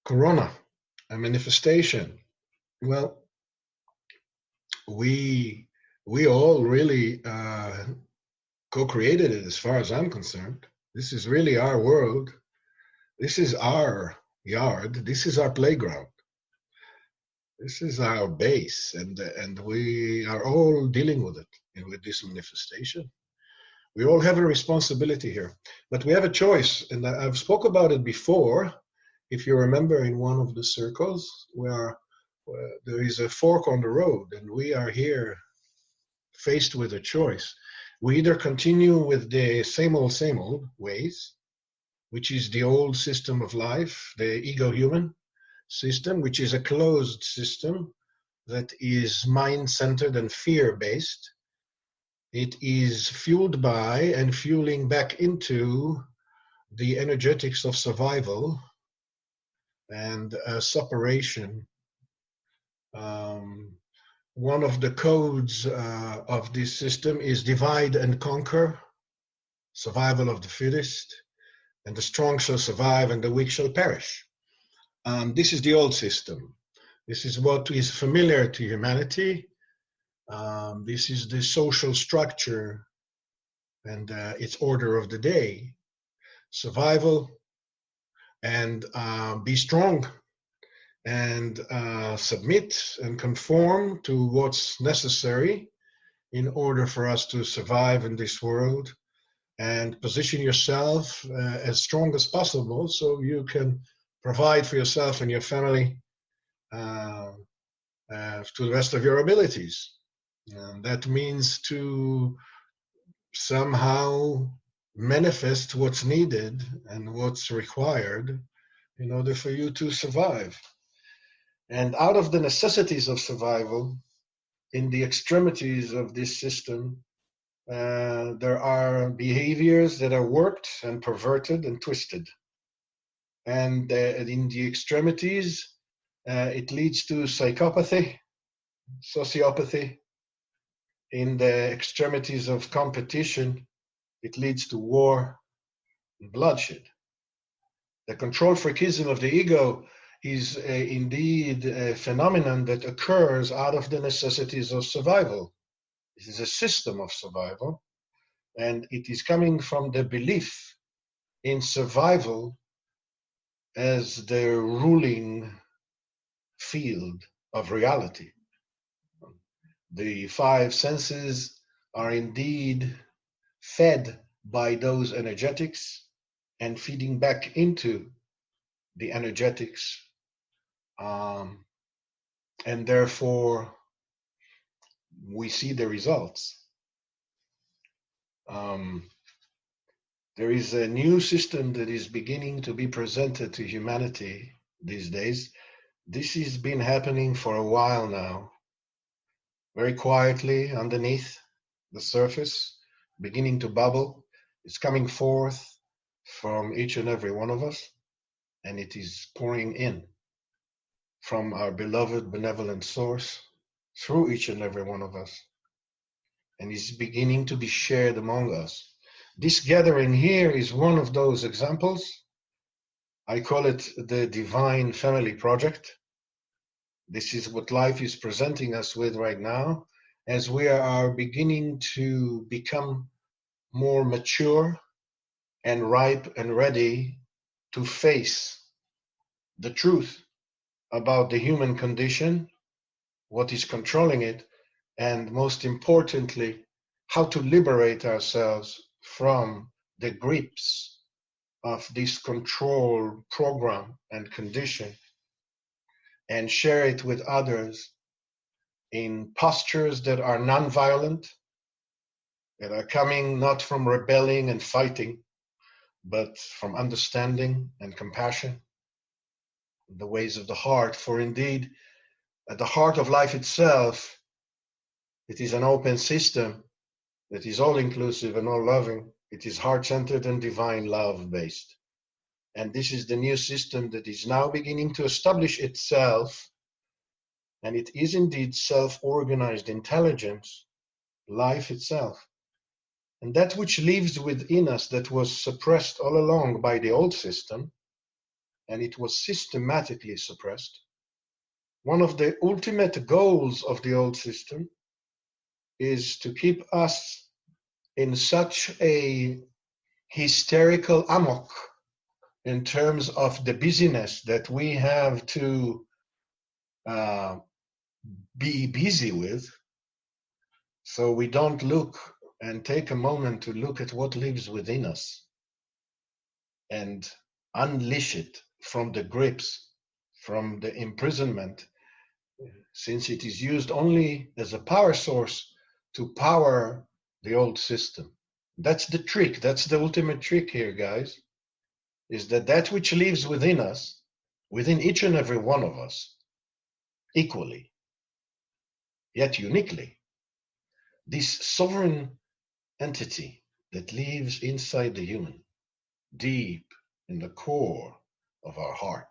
Corona, a manifestation. Well, we we all really co-created it, as far as I'm concerned. This is really our world. This is our yard. This is our playground. This is our base, and we are all dealing with it, with this manifestation. We all have a responsibility here, but we have a choice, and I've spoke about it before. If you remember, in one of the circles, where there is a fork on the road, and we are here faced with a choice. We either continue with the same old ways, which is the old system of life, the ego-human system, which is a closed system that is mind-centered and fear-based. It is fueled by and fueling back into the energetics of survival and separation. One of the codes of this system is divide and conquer, survival of the fittest, and the strong shall survive and the weak shall perish. This is the old system. This is what is familiar to humanity. This is the social structure and its order of the day. Survival and be strong and submit and conform to what's necessary in order for us to survive in this world, and position yourself as strong as possible so you can provide for yourself and your family to the best of your abilities. And that means to somehow manifest what's needed and what's required in order for you to survive. And out of the necessities of survival, in the extremities of this system, there are behaviors that are warped and perverted and twisted. And in the extremities, it leads to psychopathy, sociopathy. In the extremities of competition, it leads to war and bloodshed. The control freakism of the ego is indeed a phenomenon that occurs out of the necessities of survival. This is a system of survival, and it is coming from the belief in survival as the ruling field of reality. The five senses are indeed fed by those energetics and feeding back into the energetics, and therefore we see the results. There is a new system that is beginning to be presented to humanity these days. This has been happening for a while now, very quietly underneath the surface, beginning to bubble. It's coming forth from each and every one of us, and it is pouring in from our beloved benevolent source through each and every one of us, and is beginning to be shared among us. This gathering here is one of those examples. I call it the Divine Family Project. This is what life is presenting us with right now, as we are beginning to become more mature and ripe and ready to face the truth about the human condition, what is controlling it, and most importantly, how to liberate ourselves from the grips of this control program and condition, and share it with others in postures that are non-violent, that are coming not from rebelling and fighting, but from understanding and compassion, the ways of the heart. For indeed, at the heart of life itself, it is an open system that is all-inclusive and all-loving. It is heart-centered and divine love-based. And this is the new system that is now beginning to establish itself, and it is indeed self-organized intelligence, life itself. And that which lives within us, that was suppressed all along by the old system, and it was systematically suppressed. One of the ultimate goals of the old system is to keep us in such a hysterical amok in terms of the busyness that we have to be busy with, so we don't look and take a moment to look at what lives within us and unleash it from the grips, from the imprisonment, since it is used only as a power source to power the old system. That's the trick. That's the ultimate trick here, guys, is that which lives within us, within each and every one of us, equally, yet uniquely, this sovereign entity that lives inside the human, deep in the core of our heart,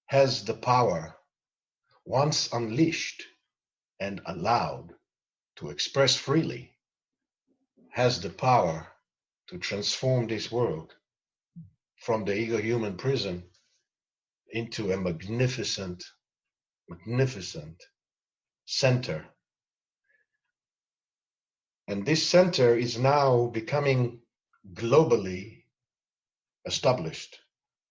has the power, once unleashed and allowed to express freely, has the power to transform this world from the ego-human prison into a magnificent, magnificent center. And this center is now becoming globally established.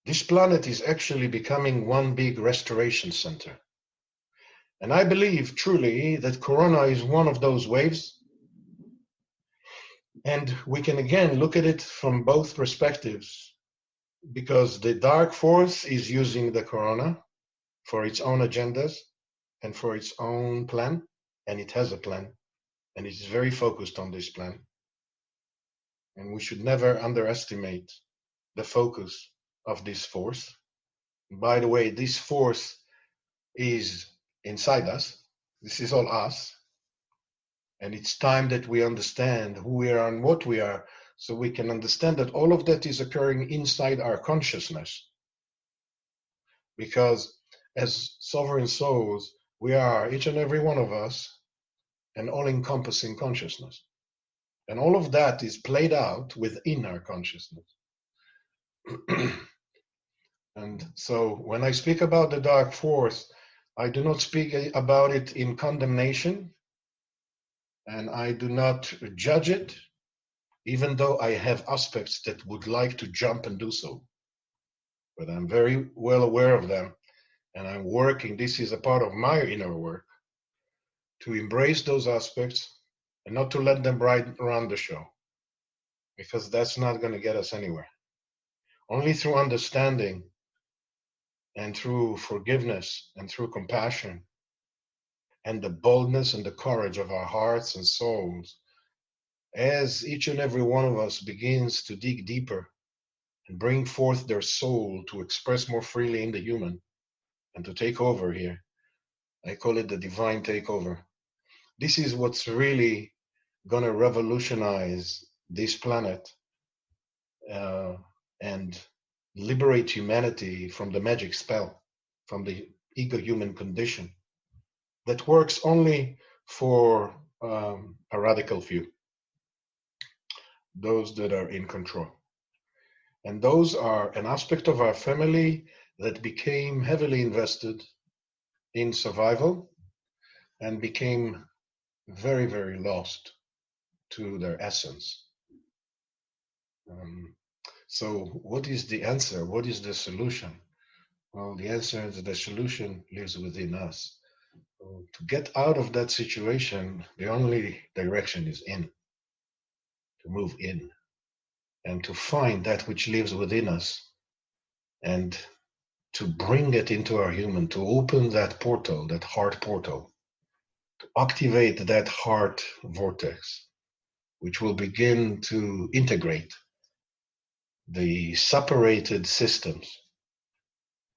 This planet is actually becoming one big restoration center. And I believe truly that Corona is one of those waves. And we can again look at it from both perspectives, because the dark force is using the Corona for its own agendas and for its own plan. And it has a plan. And it is very focused on this plan. And we should never underestimate the focus of this force. By the way, this force is inside us. This is all us. And it's time that we understand who we are and what we are, so we can understand that all of that is occurring inside our consciousness. Because as sovereign souls, we are, each and every one of us, an all-encompassing consciousness. And all of that is played out within our consciousness. And so when I speak about the dark force, I do not speak about it in condemnation, and I do not judge it, even though I have aspects that would like to jump and do so. But I'm very well aware of them, and I'm working, this is a part of my inner work, to embrace those aspects and not to let them run the show, because that's not going to get us anywhere. Only through understanding and through forgiveness and through compassion and the boldness and the courage of our hearts and souls, as each and every one of us begins to dig deeper and bring forth their soul to express more freely in the human and to take over here. I call it the divine takeover. This is what's really going to revolutionize this planet and liberate humanity from the magic spell, from the ego-human condition that works only for a radical few, those that are in control. And those are an aspect of our family that became heavily invested in survival and became very, very lost to their essence. So what is the answer? What is the solution? Well, the answer is the solution lives within us. So to get out of that situation, the only direction is in, to move in, and to find that which lives within us, and to bring it into our human, to open that portal, that heart portal, to activate that heart vortex, which will begin to integrate the separated systems.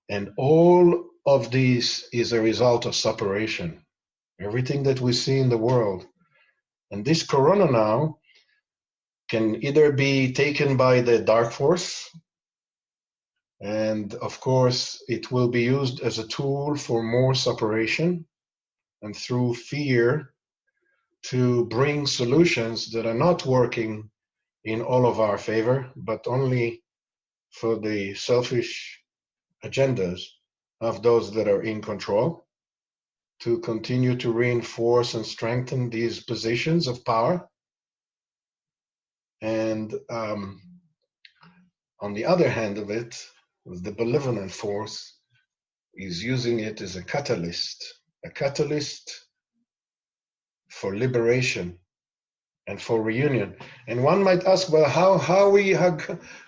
And all of this is a result of separation. Everything that we see in the world. And this Corona now can either be taken by the dark force, and of course it will be used as a tool for more separation and through fear to bring solutions that are not working in all of our favor, but only for the selfish agendas of those that are in control to continue to reinforce and strengthen these positions of power. And on the other hand of it, the benevolent force is using it as a catalyst for liberation and for reunion. And one might ask, well, how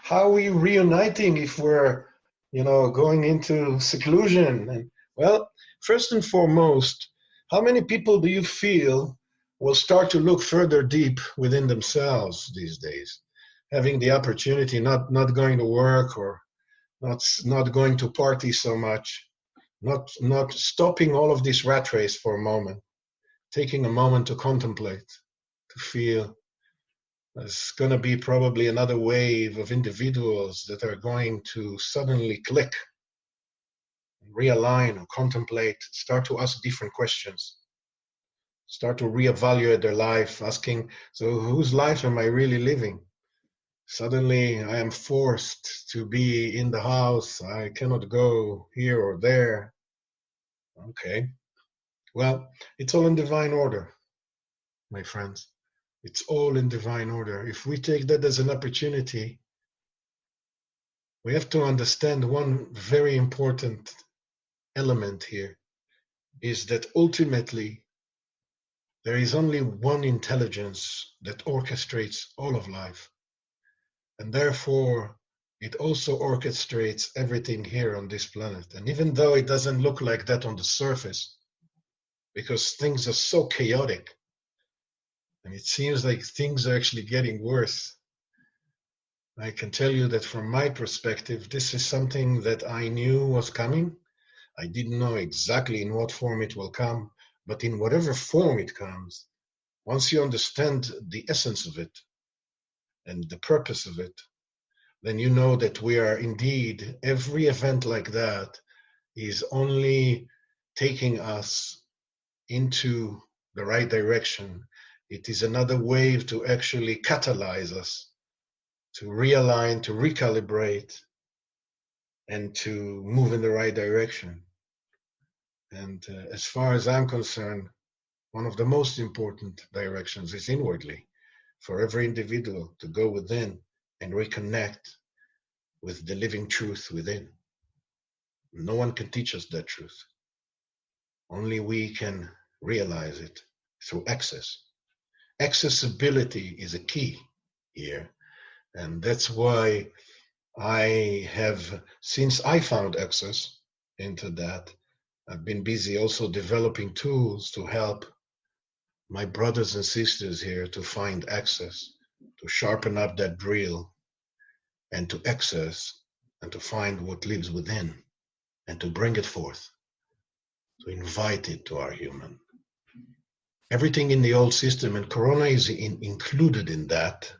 are we reuniting if we're, going into seclusion? And well, first and foremost, how many people do you feel will start to look further deep within themselves these days, having the opportunity, not going to work or not going to party so much, not stopping all of this rat race for a moment, taking a moment to contemplate, to feel. There's going to be probably another wave of individuals that are going to suddenly click, realign, or contemplate, start to ask different questions, start to reevaluate their life, asking, so whose life am I really living? Suddenly I am forced to be in the house. I cannot go here or there. Okay. Well, it's all in divine order, my friends. It's all in divine order. If we take that as an opportunity, we have to understand one very important element here is that ultimately there is only one intelligence that orchestrates all of life. And therefore, it also orchestrates everything here on this planet. And even though it doesn't look like that on the surface, because things are so chaotic, and it seems like things are actually getting worse, I can tell you that from my perspective, this is something that I knew was coming. I didn't know exactly in what form it will come, but in whatever form it comes, once you understand the essence of it and the purpose of it, then you know that we are indeed, every event like that is only taking us into the right direction. It is another wave to actually catalyze us, to realign, to recalibrate, and to move in the right direction. And as far as I'm concerned, one of the most important directions is inwardly, for every individual to go within and reconnect with the living truth within. No one can teach us that truth. Only we can realize it through access. Accessibility is a key here. And that's why I have, since I found access into that, I've been busy also developing tools to help my brothers and sisters here to find access, to sharpen up that drill, and to access and to find what lives within, and to bring it forth, to invite it to our human. Everything in the old system, and Corona is included in that,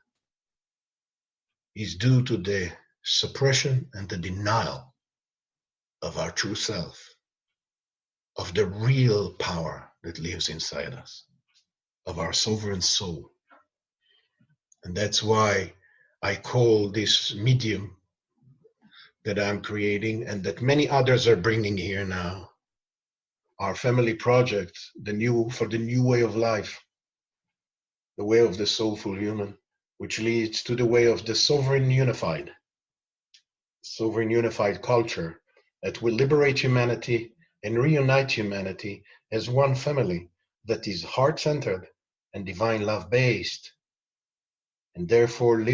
is due to the suppression and the denial of our true self, of the real power that lives inside us, of our sovereign soul. And that's why I call this medium that I'm creating and that many others are bringing here now, our family project, for the new way of life, the way of the soulful human, which leads to the way of the sovereign unified culture that will liberate humanity and reunite humanity as one family that is heart-centered and divine love-based, and therefore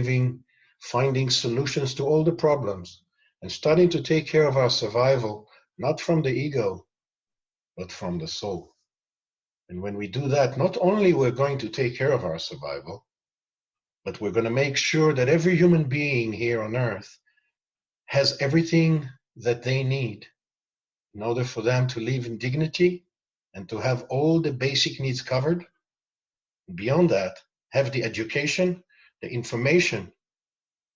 finding solutions to all the problems and starting to take care of our survival, not from the ego, but from the soul. And when we do that, not only we're going to take care of our survival, but we're going to make sure that every human being here on earth has everything that they need in order for them to live in dignity and to have all the basic needs covered. And beyond that, have the education, the information,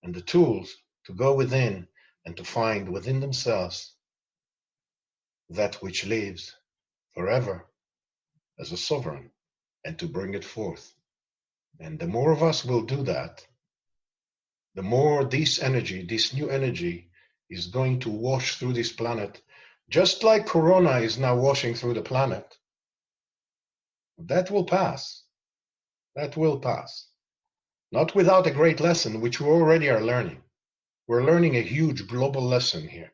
and the tools to go within and to find within themselves that which lives forever as a sovereign and to bring it forth. And the more of us will do that, the more this energy, this new energy, is going to wash through this planet, just like Corona is now washing through the planet, that will pass. That will pass. Not without a great lesson, which we already are learning. We're learning a huge global lesson here.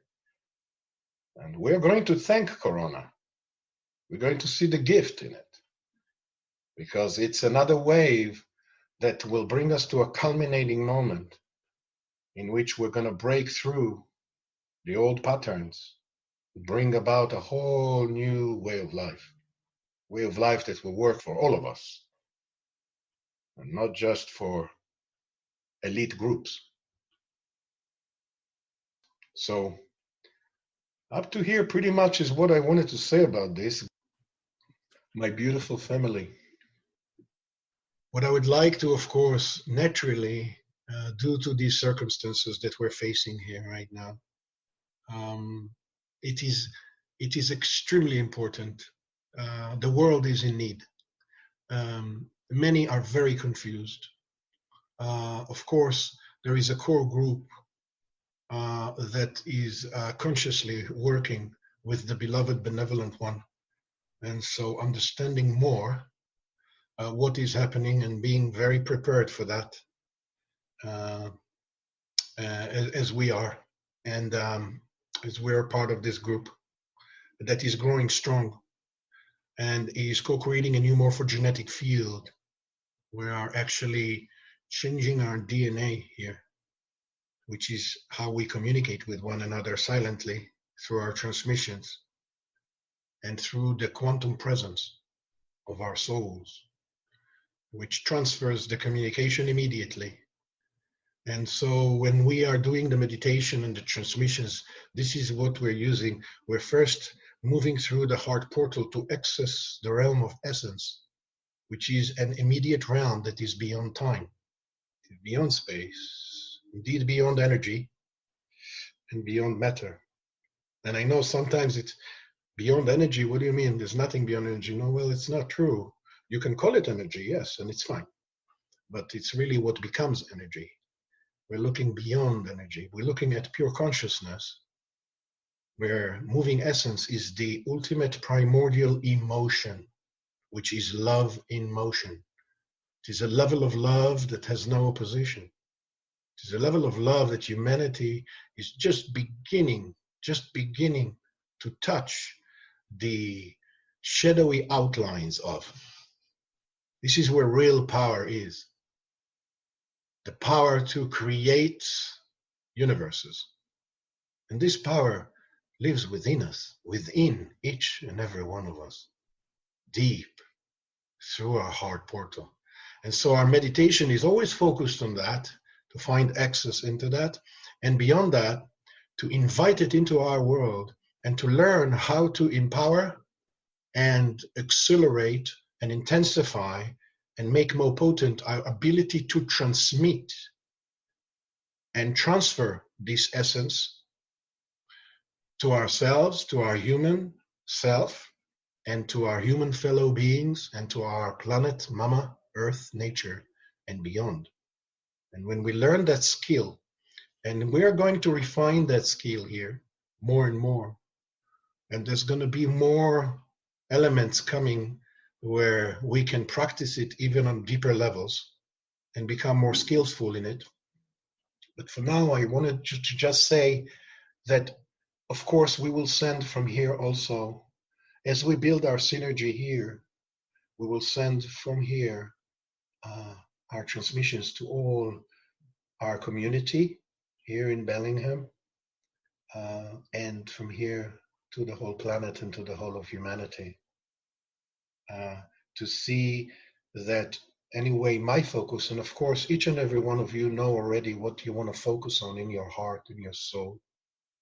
And we're going to thank Corona. We're going to see the gift in it, because it's another wave that will bring us to a culminating moment in which we're going to break through the old patterns, bring about a whole new way of life that will work for all of us, and not just for elite groups. So up to here pretty much is what I wanted to say about this. My beautiful family. What I would like to, of course, naturally, due to these circumstances that we're facing here right now, it is extremely important. The world is in need. Many are very confused. Of course, there is a core group that is consciously working with the beloved benevolent one. And so understanding more what is happening and being very prepared for that, as we are, and as we're part of this group that is growing strong and is co-creating a new morphogenetic field. We are actually changing our DNA here, which is how we communicate with one another silently through our transmissions and through the quantum presence of our souls, which transfers the communication immediately. And so when we are doing the meditation and the transmissions, this is what we're using. We're first moving through the heart portal to access the realm of essence, which is an immediate realm that is beyond time, beyond space, indeed beyond energy, and beyond matter. And I know sometimes it's beyond energy. What do you mean? There's nothing beyond energy. No, well, it's not true. You can call it energy, yes, and it's fine. But it's really what becomes energy. We're looking beyond energy. We're looking at pure consciousness, where moving essence is the ultimate primordial emotion, which is love in motion. It is a level of love that has no opposition. It is a level of love that humanity is just beginning to touch the shadowy outlines of. This is where real power is. The power to create universes. And this power lives within us, within each and every one of us, deep through our heart portal. And so our meditation is always focused on that, to find access into that, and beyond that, to invite it into our world and to learn how to empower and accelerate and intensify and make more potent our ability to transmit and transfer this essence to ourselves, to our human self, and to our human fellow beings, and to our planet, Mama, Earth, nature, and beyond. And when we learn that skill, and we are going to refine that skill here more and more, and there's going to be more elements coming where we can practice it even on deeper levels and become more skillful in it. But for now, I wanted to just say that, of course, we will send from here also, as we build our synergy here, we will send from here our transmissions to all our community here in Bellingham, and from here to the whole planet and to the whole of humanity. To see that anyway, my focus, and of course, each and every one of you know already what you want to focus on in your heart, in your soul,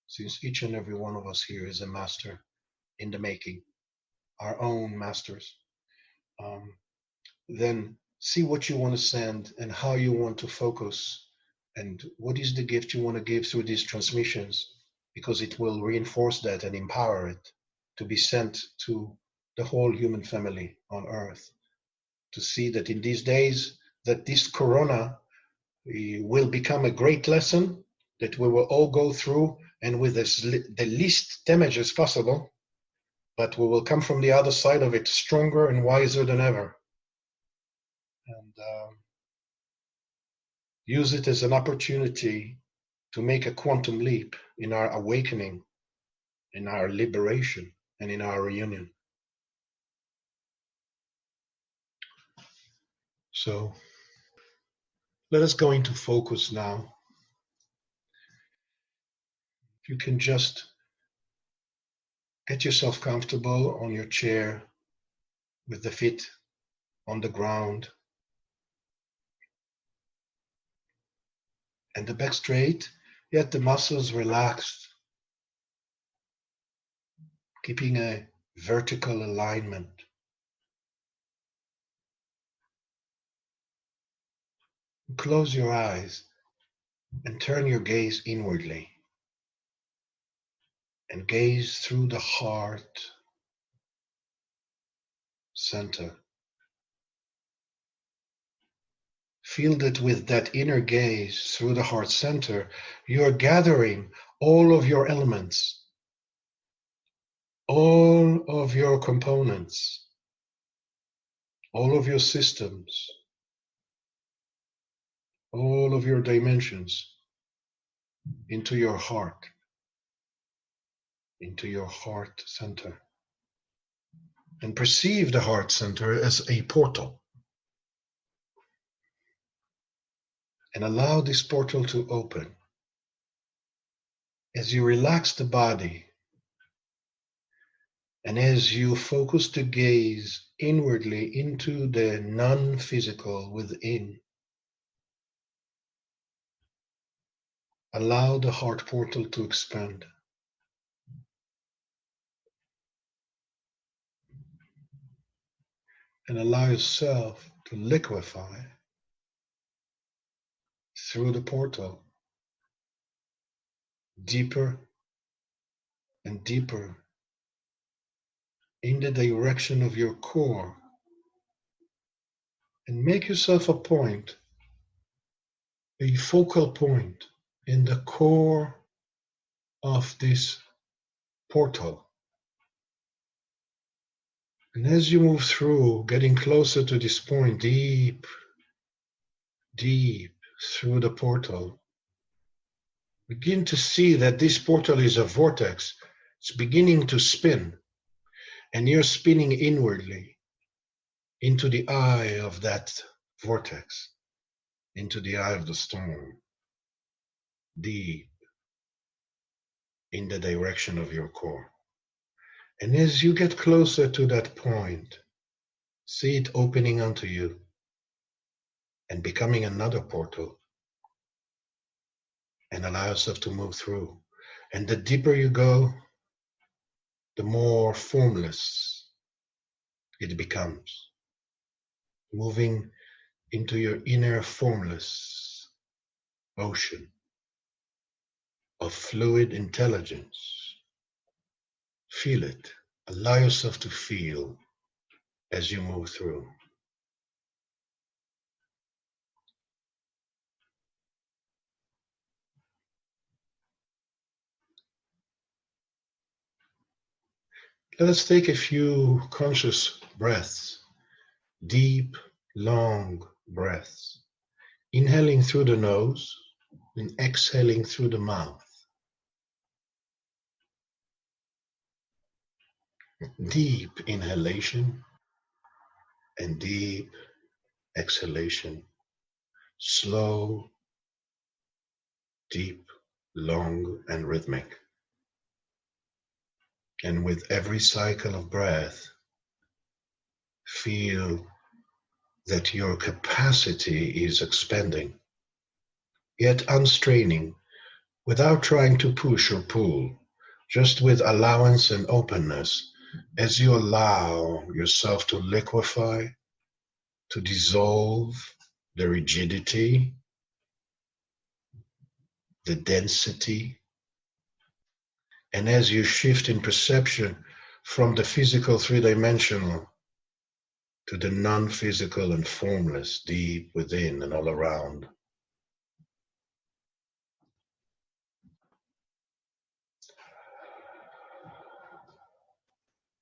since each and every one of us here is a master in the making, our own masters. Then see what you want to send and how you want to focus and what is the gift you want to give through these transmissions, because it will reinforce that and empower it to be sent to the whole human family on earth, to see that in these days that this corona it will become a great lesson that we will all go through, and with the least damage as possible, but we will come from the other side of it stronger and wiser than ever. And use it as an opportunity to make a quantum leap in our awakening, in our liberation, and in our reunion. So let us go into focus now. If you can just get yourself comfortable on your chair with the feet on the ground and the back straight, yet the muscles relaxed, keeping a vertical alignment. Close your eyes and turn your gaze inwardly and gaze through the heart center. Feel that with that inner gaze through the heart center, you are gathering all of your elements, all of your components, all of your systems, all of your dimensions into your heart center. And perceive the heart center as a portal. And allow this portal to open. As you relax the body, and as you focus the gaze inwardly into the non-physical within, allow the heart portal to expand. And allow yourself to liquefy through the portal, deeper and deeper in the direction of your core. And make yourself a point, a focal point in the core of this portal. And as you move through, getting closer to this point, deep through the portal, begin to see that this portal is a vortex. It's beginning to spin, and you're spinning inwardly into the eye of that vortex, into the eye of the storm, deep in the direction of your core. And as you get closer to that point, see it opening onto you and becoming another portal, and allow yourself to move through. And the deeper you go, the more formless it becomes, moving into your inner formless ocean of fluid intelligence. Feel it. Allow yourself to feel as you move through. Let us take a few conscious breaths, deep, long breaths, inhaling through the nose and exhaling through the mouth. Deep inhalation and deep exhalation. Slow, deep, long, and rhythmic. And with every cycle of breath, feel that your capacity is expanding, yet unstraining, without trying to push or pull, just with allowance and openness, as you allow yourself to liquefy, to dissolve the rigidity, the density, and as you shift in perception from the physical three-dimensional to the non-physical and formless deep within and all around,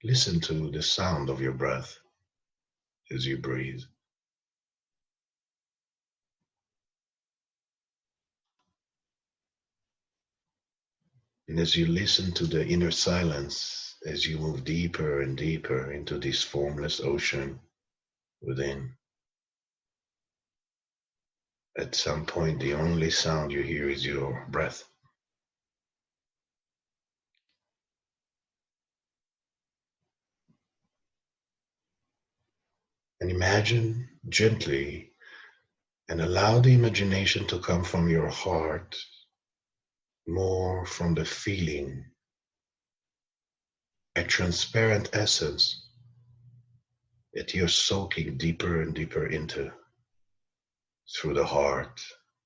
Listen to the sound of your breath as you breathe. And as you listen to the inner silence, as you move deeper and deeper into this formless ocean within, at some point the only sound you hear is your breath. And imagine gently and allow the imagination to come from your heart, more from the feeling, a transparent essence that you're soaking deeper and deeper into through the heart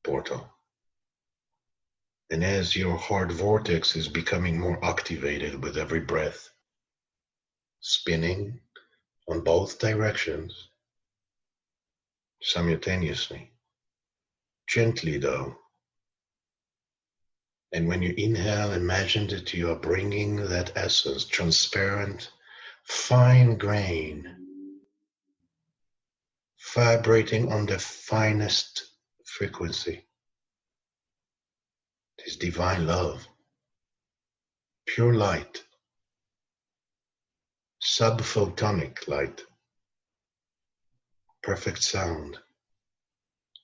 portal. And as your heart vortex is becoming more activated with every breath, spinning on both directions simultaneously, gently though. And when you inhale, imagine that you are bringing that essence, transparent, fine grain, vibrating on the finest frequency. This divine love, pure light, subphotonic light, perfect sound,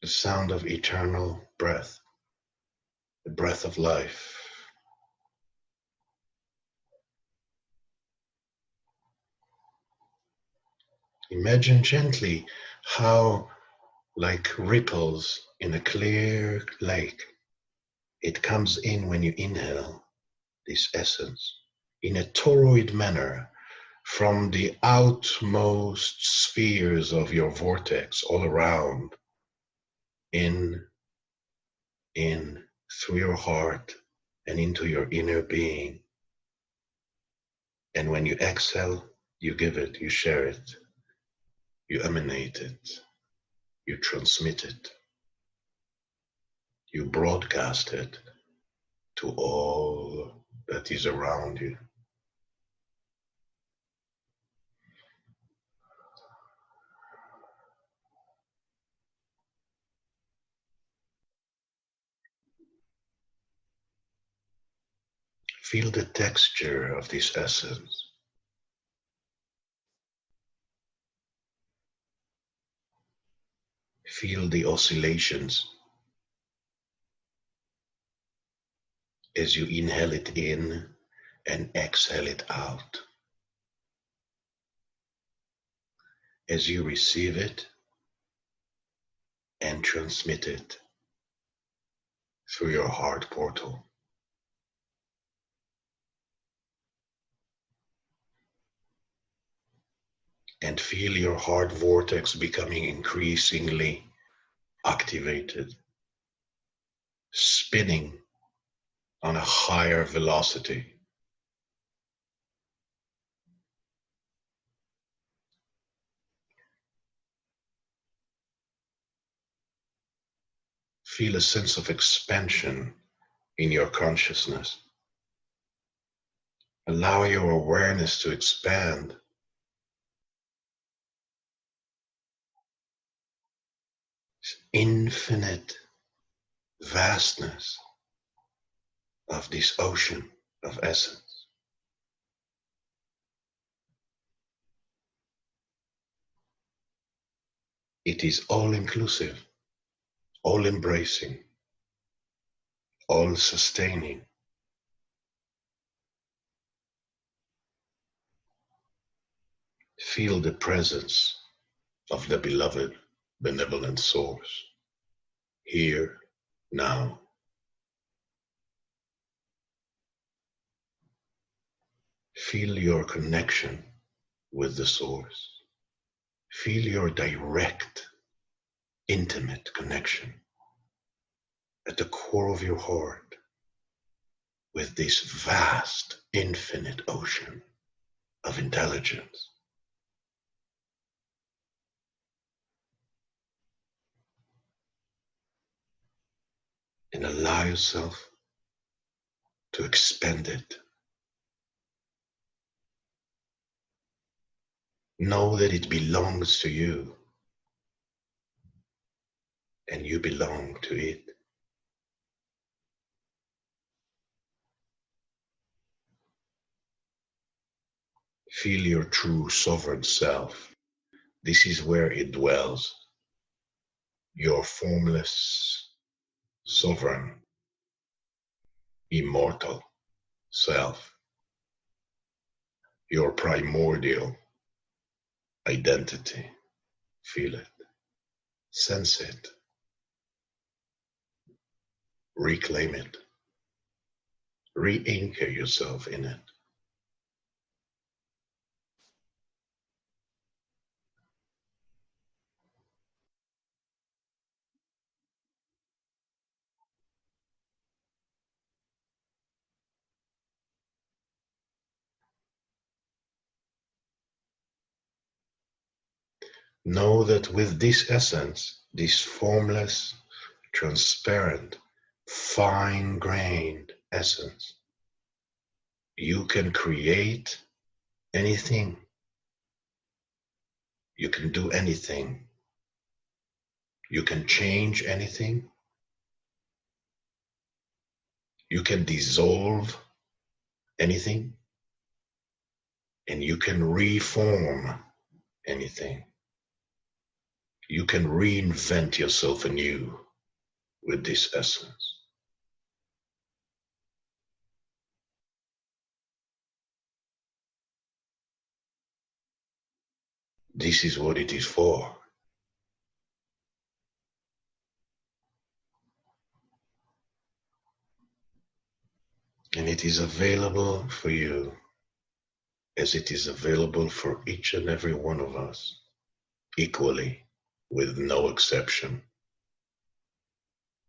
the sound of eternal breath, the breath of life. Imagine gently how, like ripples in a clear lake, it comes in when you inhale this essence in a toroid manner from the outmost spheres of your vortex all around, in, through your heart and into your inner being. And when you exhale, you give it, you share it, you emanate it, you transmit it, you broadcast it to all that is around you. Feel the texture of this essence. Feel the oscillations as you inhale it in and exhale it out. As you receive it and transmit it through your heart portal. And feel your heart vortex becoming increasingly activated, spinning on a higher velocity. Feel a sense of expansion in your consciousness. Allow your awareness to expand. Infinite vastness of this ocean of essence. It is all inclusive, all embracing, all sustaining. Feel the presence of the beloved benevolent source here, now. Feel your connection with the source. Feel your direct, intimate connection at the core of your heart with this vast, infinite ocean of intelligence. And allow yourself to expand it Know that it belongs to you and you belong to it. Feel your true sovereign self. This is where it dwells. Your formless, sovereign, immortal self. Your primordial identity. Feel it. Sense it. Reclaim it. Re-anchor yourself in it. Know that with this essence, this formless, transparent, fine-grained essence, you can create anything. You can do anything. You can change anything. You can dissolve anything. And you can reform anything. You can reinvent yourself anew with this essence. This is what it is for. And it is available for you as it is available for each and every one of us, equally, with no exception.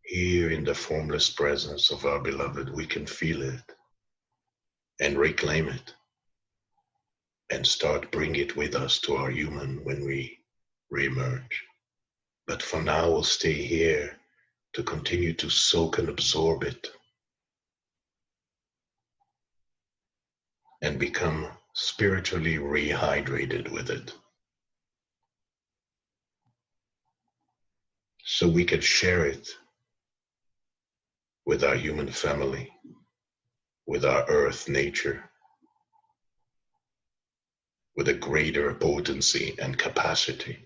Here in the formless presence of our beloved, we can feel it and reclaim it and start bringing it with us to our human when we reemerge. But for now, we'll stay here to continue to soak and absorb it and become spiritually rehydrated with it so we can share it with our human family, with our earth nature, with a greater potency and capacity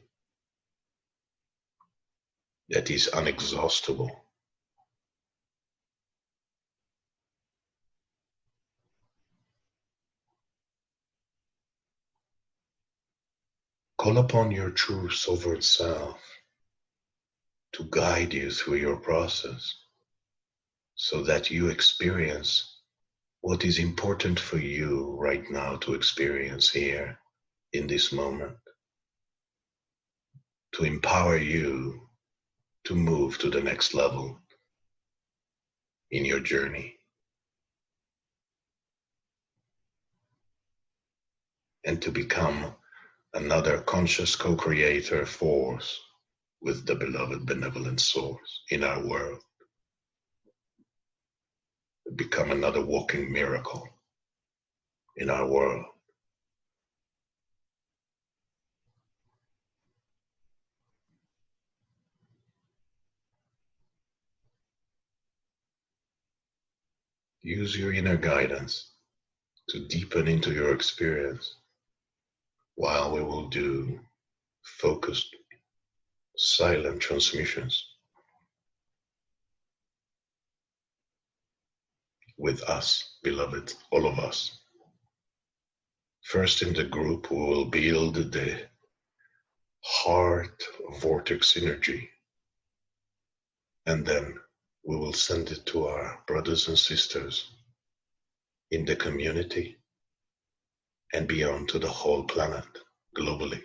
that is unexhaustible. Call upon your true sovereign self to guide you through your process so that you experience what is important for you right now to experience here in this moment, to empower you to move to the next level in your journey and to become another conscious co-creator force with the beloved benevolent source in our world. Become another walking miracle in our world. Use your inner guidance to deepen into your experience while we will do focused, silent transmissions with us, beloved, all of us. First in the group, we will build the heart vortex energy, and then we will send it to our brothers and sisters in the community and beyond to the whole planet globally.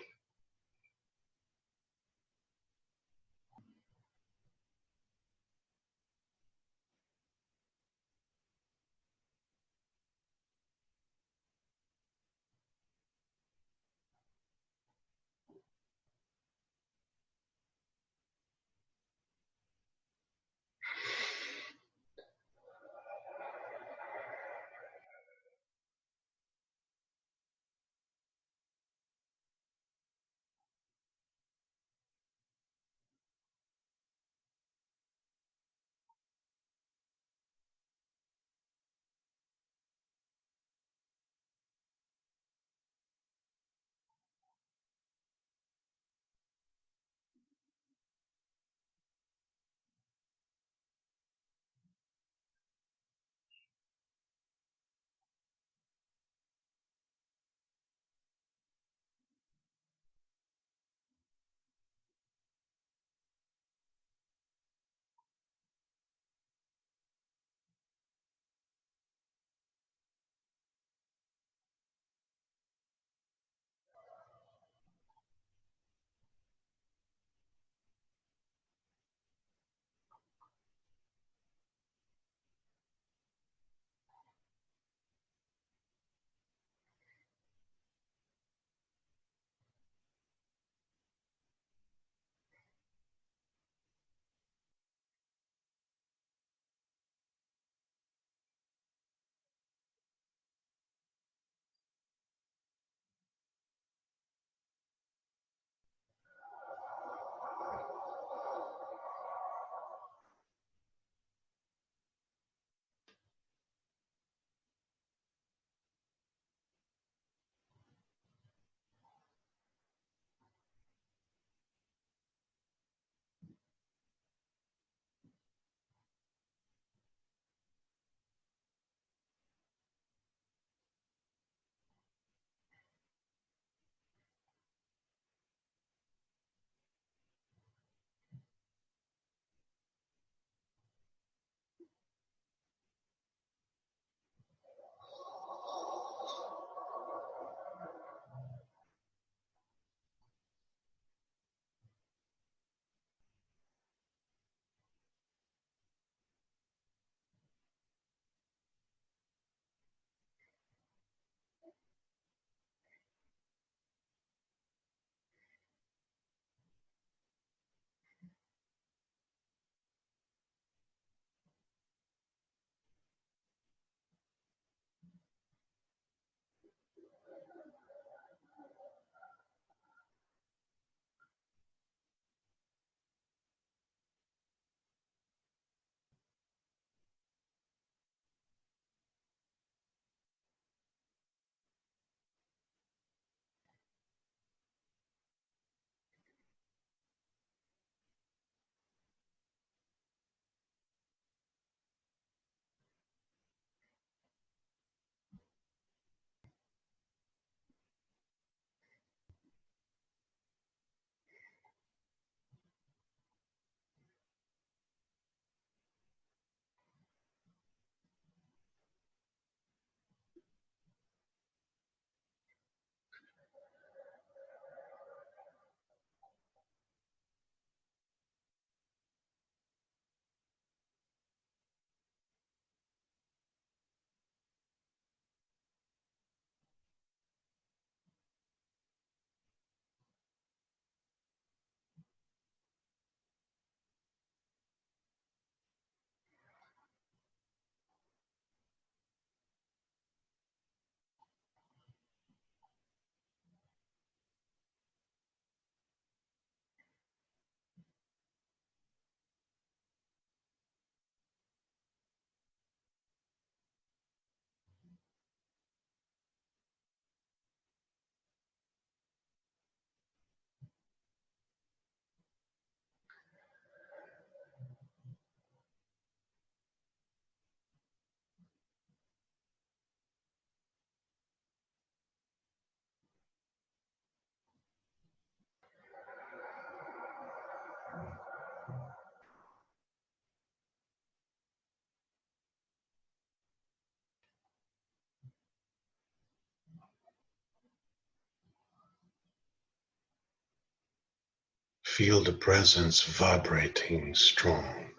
Feel the presence vibrating strong.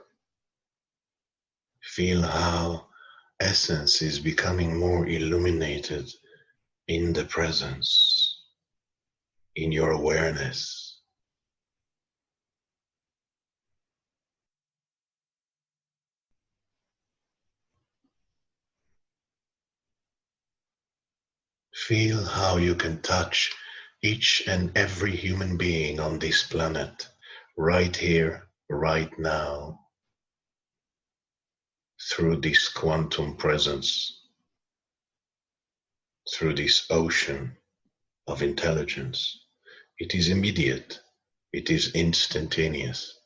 Feel how essence is becoming more illuminated in the presence, in your awareness. Feel how you can touch each and every human being on this planet, right here, right now, through this quantum presence, through this ocean of intelligence. It is immediate, it is instantaneous,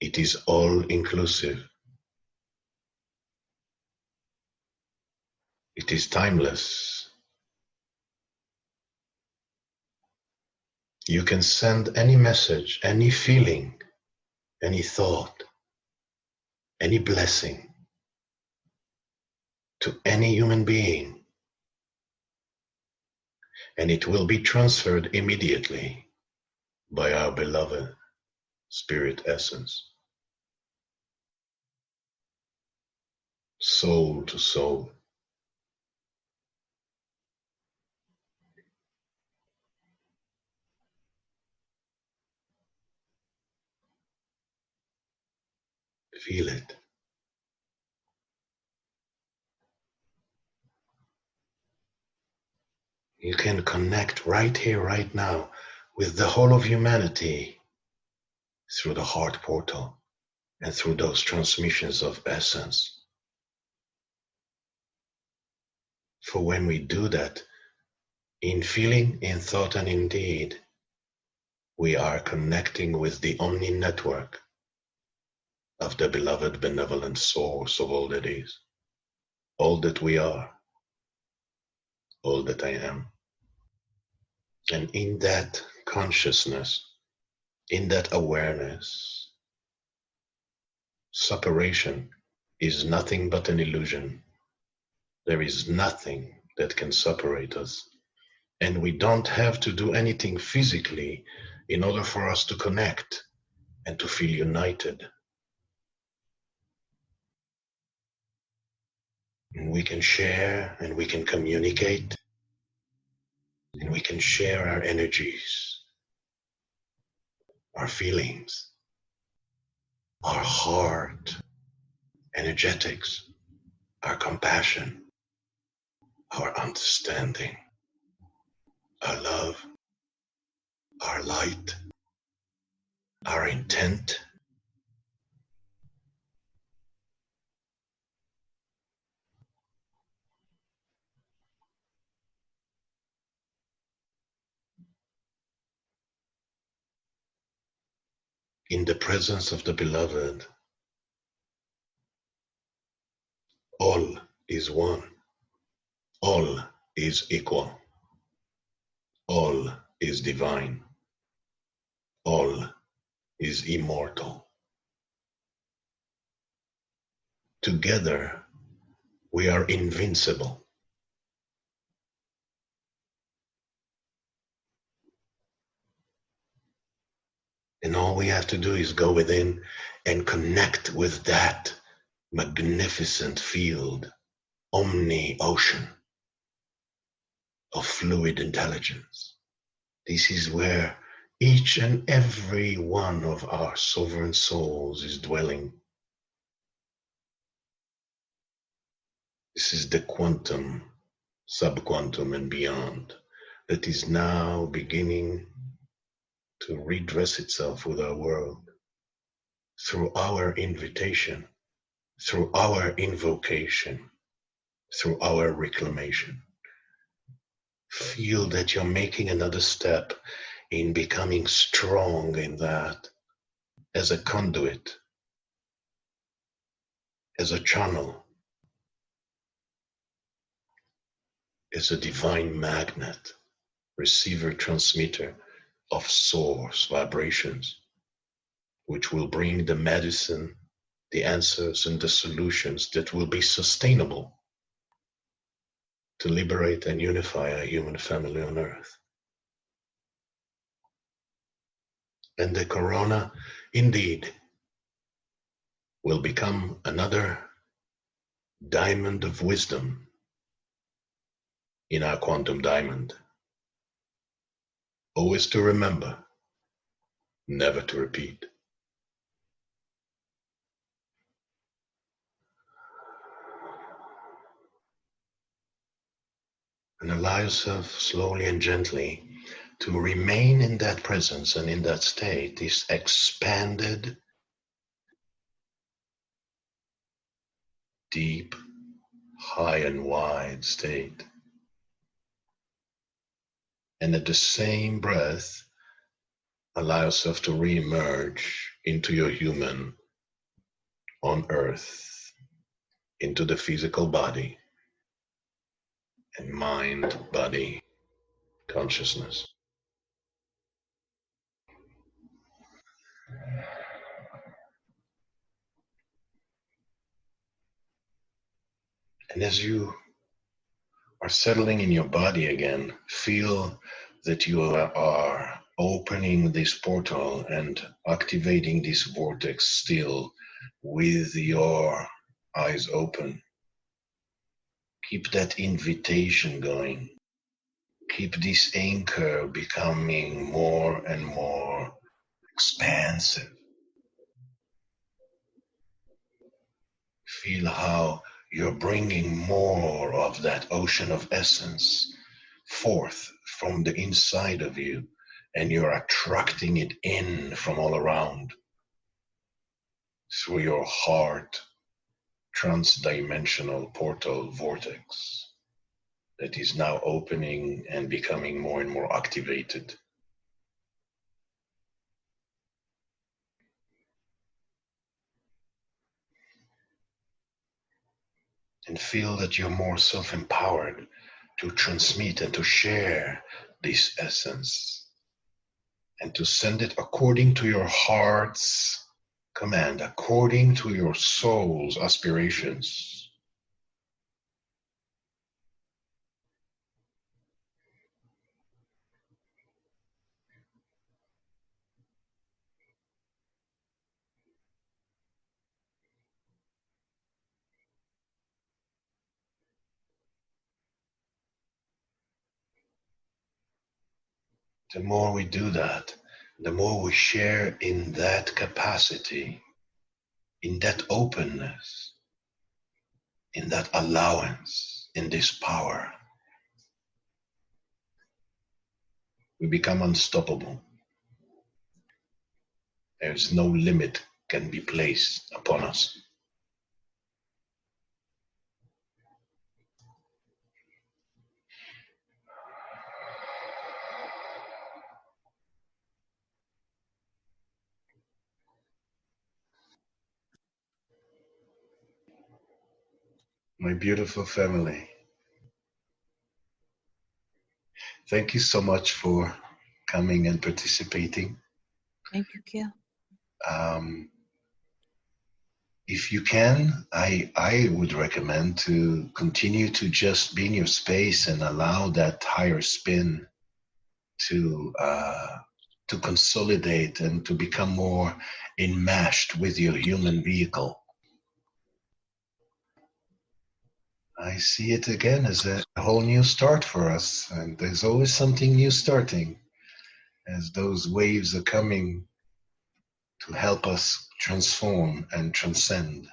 it is all inclusive, it is timeless. You can send any message, any feeling, any thought, any blessing to any human being, and it will be transferred immediately by our beloved spirit essence, soul to soul. Feel it. You can connect right here, right now, with the whole of humanity through the heart portal and through those transmissions of essence. For when we do that, in feeling, in thought, and in deed, we are connecting with the omni network of the beloved benevolent source of all that is, all that we are, all that I am. And in that consciousness, in that awareness, separation is nothing but an illusion. There is nothing that can separate us. And we don't have to do anything physically in order for us to connect and to feel united. And we can share and we can communicate and we can share our energies, our feelings, our heart, energetics, our compassion, our understanding, our love, our light, our intent. In the presence of the beloved, all is one, all is equal, all is divine, all is immortal. Together, we are invincible. And all we have to do is go within and connect with that magnificent field, omni ocean of fluid intelligence. This is where each and every one of our sovereign souls is dwelling. This is the quantum, subquantum, and beyond that is now beginning to redress itself with our world through our invitation, through our invocation, through our reclamation. Feel that you're making another step in becoming strong in that as a conduit, as a channel, as a divine magnet, receiver, transmitter of source vibrations, which will bring the medicine, the answers, and the solutions that will be sustainable to liberate and unify our human family on earth. And the corona, indeed, will become another diamond of wisdom in our quantum diamond. Always to remember, never to repeat. And allow yourself slowly and gently to remain in that presence and in that state, this expanded, deep, high and wide state. And at the same breath, allow yourself to re-emerge into your human on earth, into the physical body and mind, body, consciousness. And as you are settling in your body again, feel that you are opening this portal and activating this vortex still with your eyes open. Keep that invitation going. Keep this anchor becoming more and more expansive. Feel how you're bringing more of that ocean of essence forth from the inside of you, and you're attracting it in from all around through your heart trans-dimensional portal vortex that is now opening and becoming more and more activated. And feel that you're more self-empowered to transmit and to share this essence and to send it according to your heart's command, according to your soul's aspirations. The more we do that, the more we share in that capacity, in that openness, in that allowance, in this power. We become unstoppable. There's no limit can be placed upon us. My beautiful family, thank you so much for coming and participating. Thank you, Gil. If you can, I would recommend to continue to just be in your space and allow that higher spin to consolidate and to become more enmeshed with your human vehicle. I see it again as a whole new start for us, and there's always something new starting as those waves are coming to help us transform and transcend.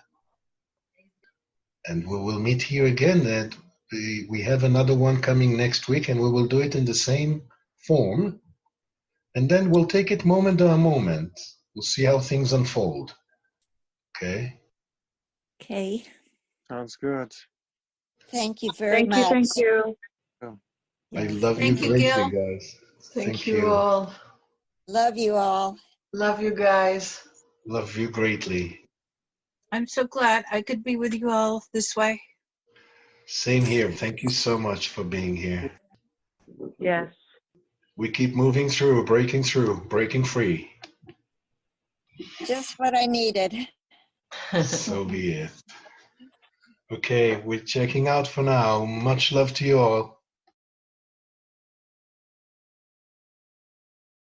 And we will meet here again. And we have another one coming next week, and we will do it in the same form. And then we'll take it moment by moment. We'll see how things unfold. Okay? Okay. Sounds good. Thank you very much. Thank you. I Yes. love Thank you you, greatly, Gil. guys. Thank you all. Love you all. Love you guys. Love you greatly. I'm so glad I could be with you all this way. Same here. Thank you so much for being here. Yes. We keep moving through, breaking free. Just what I needed. So be it. Okay, we're checking out for now. Much love to you all.